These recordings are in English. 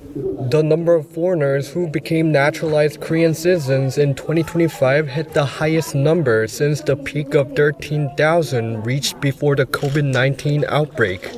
The number of foreigners who became naturalized Korean citizens in 2025 hit the highest number since the peak of 13,000 reached before the COVID-19 outbreak.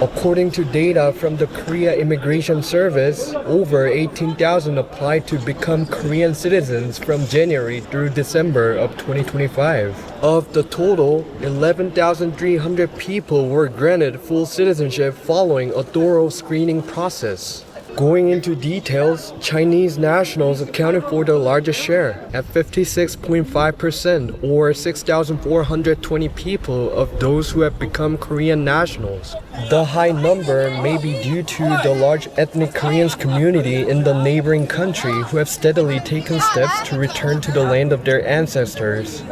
According to data from the Korea Immigration Service, over 18,000 applied to become Korean citizens from January through December of 2025. Of the total, 11,300 people were granted full citizenship following a thorough screening process. Going into details, Chinese nationals accounted for the largest share at 56.5% or 6,420 people of those who have become Korean nationals. The high number may be due to the large ethnic Koreans community in the neighboring country who have steadily taken steps to return to the land of their ancestors.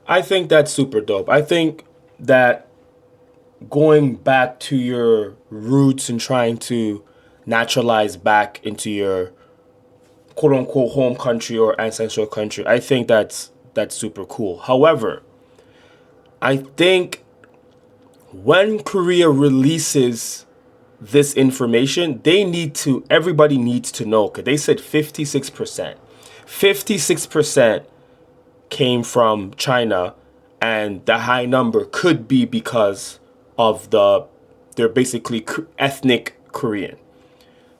I think that's super dope. I think that going back to your roots and trying to naturalize back into your quote unquote home country or ancestral country, I think that's super cool. However, I think when Korea releases this information, everybody needs to know, because they said 56%. 56% came from China, and the high number could be because of they're basically ethnic Korean.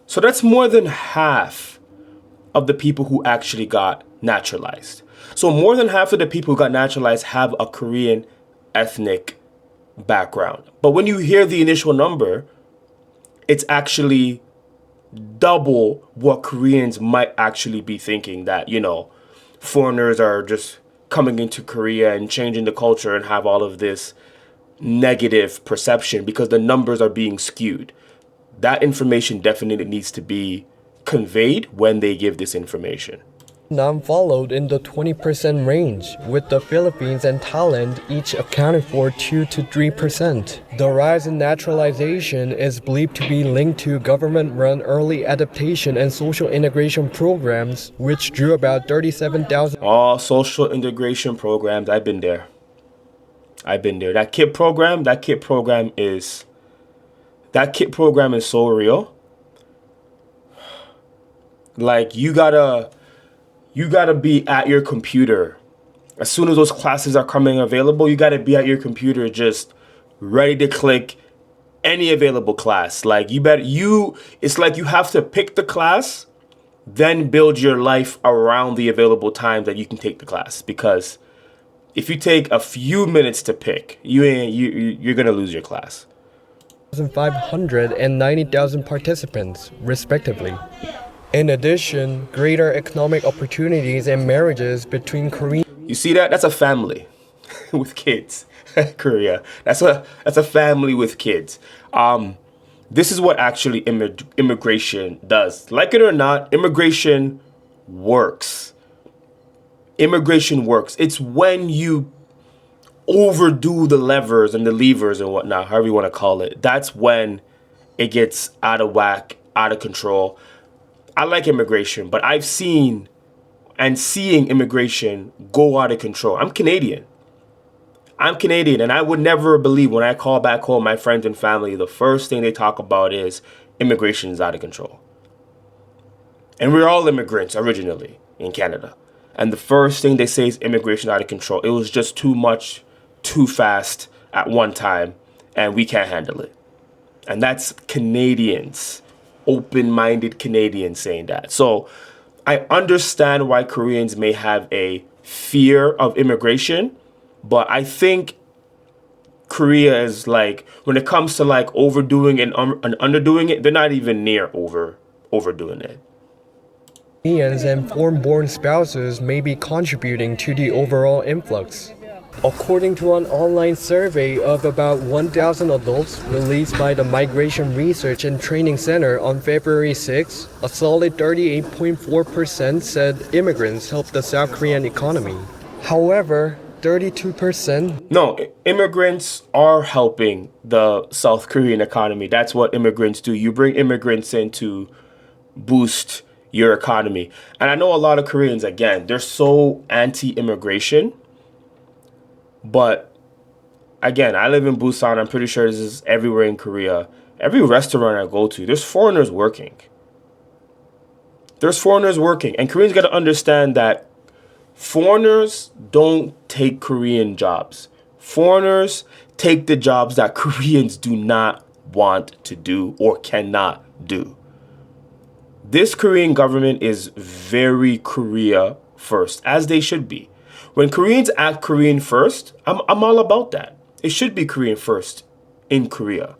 So that's more than half of the people who actually got naturalized. So more than half of the people who got naturalized have a Korean ethnic background. But when you hear the initial number, it's actually double what Koreans might actually be thinking, that, foreigners are just coming into Korea and changing the culture and have all of this negative perception because the numbers are being skewed. That information definitely needs to be conveyed when they give this information. Vietnam followed in the 20% range, with the Philippines and Thailand each accounted for 2 to 3%. The rise in naturalization is believed to be linked to government-run early adaptation and social integration programs, which drew about 37,000. All social integration programs, I've been there. That KIP program is so real. Like, you gotta be at your computer. As soon as those classes are coming available, you gotta be at your computer just ready to click any available class. Like, it's like you have to pick the class, then build your life around the available time that you can take the class. Because if you take a few minutes to pick, you're gonna lose your class. 500 and 90,000 participants, respectively. In addition, greater economic opportunities and marriages between Korean. You see that? That's a family with kids. Korea. That's a family with kids. This is what actually immigration does. Like it or not, immigration works. It's when you overdo the levers and the levers and whatnot, however you want to call it. That's when it gets out of whack, out of control. I like immigration, but I've seen and seeing immigration go out of control. I'm Canadian, and I would never believe, when I call back home my friends and family, the first thing they talk about is immigration is out of control. And we're all immigrants originally in Canada. And the first thing they say is immigration out of control. It was just too much, too fast at one time, and we can't handle it. And that's Canadians, open-minded Canadians saying that. So I understand why Koreans may have a fear of immigration, but I think Korea is, like, when it comes to like overdoing and underdoing it, they're not even near overdoing it. Koreans and foreign-born spouses may be contributing to the overall influx. According to an online survey of about 1,000 adults released by the Migration Research and Training Center on February 6, a solid 38.4% said immigrants helped the South Korean economy. However, 32%. No, immigrants are helping the South Korean economy. That's what immigrants do. You bring immigrants in to boost your economy. And I know a lot of Koreans, again, they're so anti-immigration. But again, I live in Busan. I'm pretty sure this is everywhere in Korea. Every restaurant I go to, there's foreigners working. There's foreigners working. And Koreans got to understand that foreigners don't take Korean jobs. Foreigners take the jobs that Koreans do not want to do or cannot do. This Korean government is very Korea first, as they should be. When Koreans act Korean first, I'm all about that. It should be Korean first in Korea.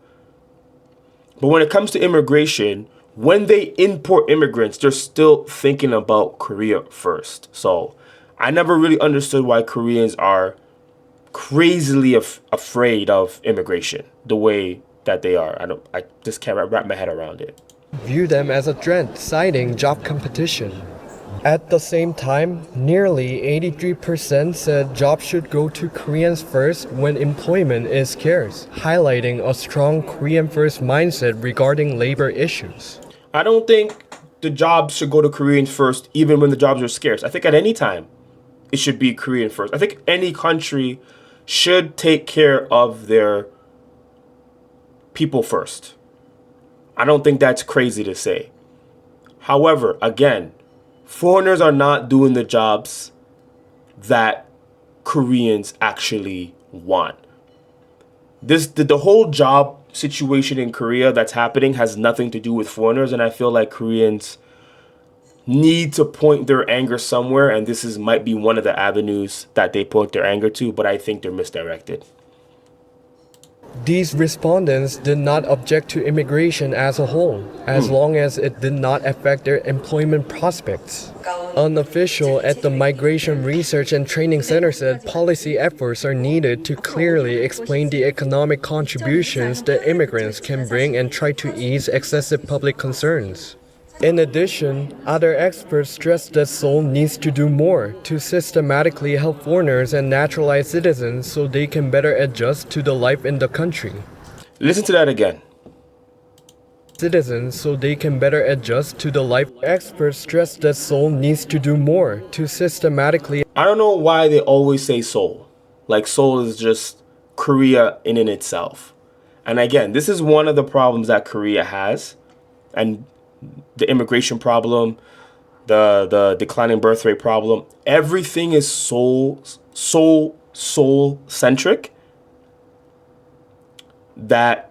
But when it comes to immigration, when they import immigrants, they're still thinking about Korea first. So I never really understood why Koreans are crazily afraid of immigration the way that they are. I just can't wrap my head around it. View them as a threat, citing job competition. At the same time, nearly 83% said jobs should go to Koreans first when employment is scarce, highlighting a strong Korean first mindset regarding labor issues. I don't think the jobs should go to Koreans first, even when the jobs are scarce. I think at any time, it should be Korean first. I think any country should take care of their people first. I don't think that's crazy to say. However, again, foreigners are not doing the jobs that Koreans actually want. The whole job situation in Korea that's happening has nothing to do with foreigners, and I feel like Koreans need to point their anger somewhere, and might be one of the avenues that they point their anger to, but I think they're misdirected. These respondents did not object to immigration as a whole, as long as it did not affect their employment prospects. An official at the Migration Research and Training Center said policy efforts are needed to clearly explain the economic contributions that immigrants can bring and try to ease excessive public concerns. In addition, other experts stressed that Seoul needs to do more to systematically help foreigners and naturalized citizens so they can better adjust to the life in the country. Listen to that again. Citizens so they can better adjust to the life. Experts stressed that Seoul needs to do more to systematically. I don't know why they always say Seoul. Like Seoul is just Korea in itself. And again, this is one of the problems that Korea has. And the immigration problem, the declining birth rate problem, everything is Seoul centric, that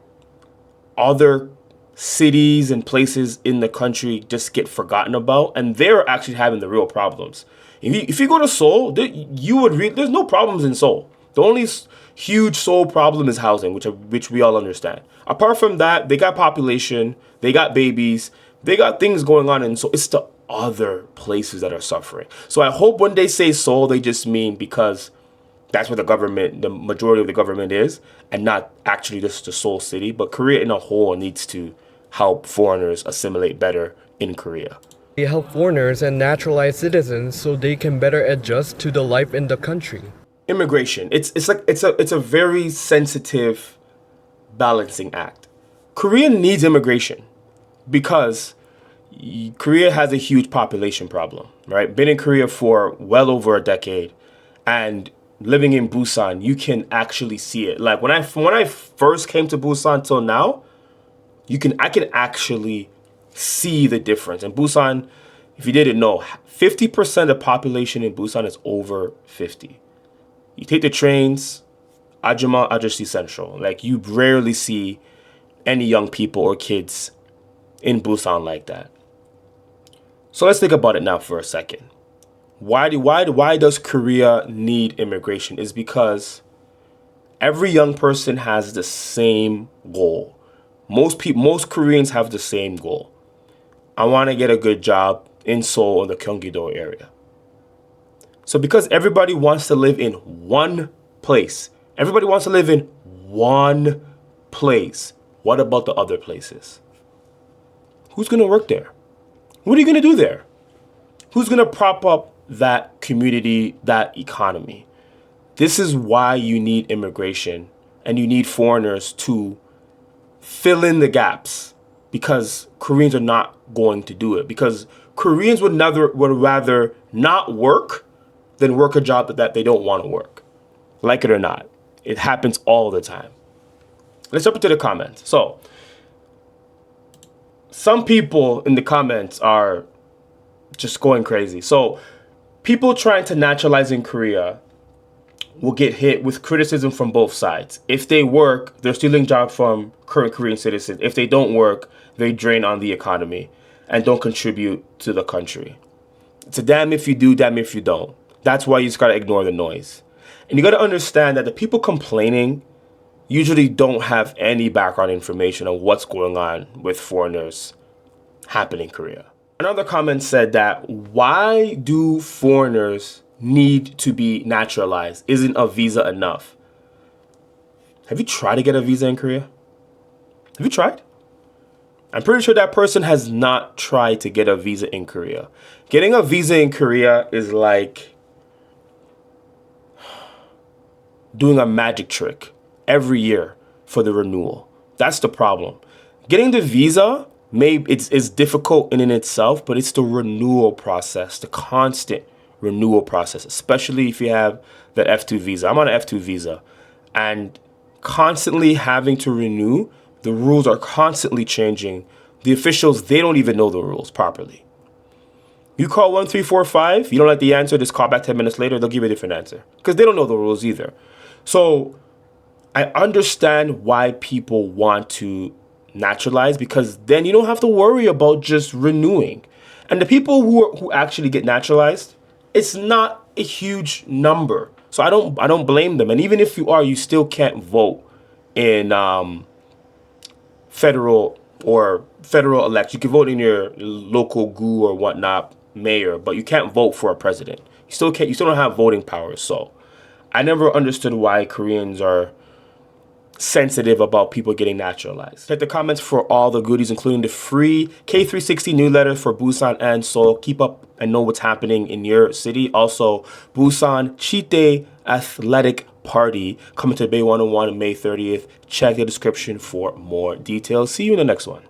other cities and places in the country just get forgotten about, and they're actually having the real problems. If you go to Seoul, there's no problems in Seoul. The only huge Seoul problem is housing, which we all understand. Apart from that, they got population, they got babies, they got things going on, and so it's the other places that are suffering. So I hope when they say Seoul, they just mean because that's where the majority of the government is, and not actually just the Seoul city. But Korea in a whole needs to help foreigners assimilate better in Korea. They help foreigners and naturalized citizens so they can better adjust to the life in the country. Immigration, it's a very sensitive balancing act. Korea needs immigration because Korea has a huge population problem, right? Been in Korea for well over a decade, and living in Busan, you can actually see it. Like when I first came to Busan till now, I can actually see the difference. And Busan, if you didn't know, 50% of the population in Busan is over 50. You take the trains, Ajuma, Ajusti Central. Like you rarely see any young people or kids in Busan like that. So let's think about it now for a second. Why does Korea need immigration? Is because every young person has the same goal. Most Koreans have the same goal. I want to get a good job in Seoul or the Gyeonggi-do area. So because everybody wants to live in one place, what about the other places? Who's going to work there? What are you going to do there? Who's going to prop up that community, that economy? This is why you need immigration and you need foreigners to fill in the gaps, because Koreans are not going to do it, because Koreans would rather not work than work a job that they don't want to work. Like it or not, it happens all the time. Let's jump into the comments. So some people in the comments are just going crazy. So people trying to naturalize in Korea will get hit with criticism from both sides. If they work, they're stealing jobs from current Korean citizens. If they don't work, they drain on the economy and don't contribute to the country. It's a damn if you do, damn if you don't. That's why you just gotta ignore the noise. And you gotta understand that the people complaining usually don't have any background information on what's going on with foreigners happening in Korea. Another comment said that why do foreigners need to be naturalized? Isn't a visa enough? Have you tried to get a visa in Korea? Have you tried? I'm pretty sure that person has not tried to get a visa in Korea. Getting a visa in Korea is like doing a magic trick every year for the renewal. That's the problem. Getting the visa, maybe it's difficult in itself, but it's the renewal process, the constant renewal process, especially if you have the F2 visa. I'm on an F2 visa, and constantly having to renew. The rules are constantly changing. The officials, they don't even know the rules properly. You call 1345, you don't like the answer, just call back 10 minutes later, they'll give you a different answer because they don't know the rules either. So I understand why people want to naturalize, because then you don't have to worry about just renewing. And the people who actually get naturalized, it's not a huge number. So I don't blame them. And even if you are, you still can't vote in federal elect. You can vote in your local GU or whatnot, mayor, but you can't vote for a president. You still don't have voting power. So I never understood why Koreans are sensitive about people getting naturalized. Check the comments for all the goodies, including the free K360 newsletter for Busan and Seoul. Keep up and know what's happening in your city. Also, Busan Chite Athletic Party coming to Bay 101 on May 30th. Check the description for more details. See you in the next one.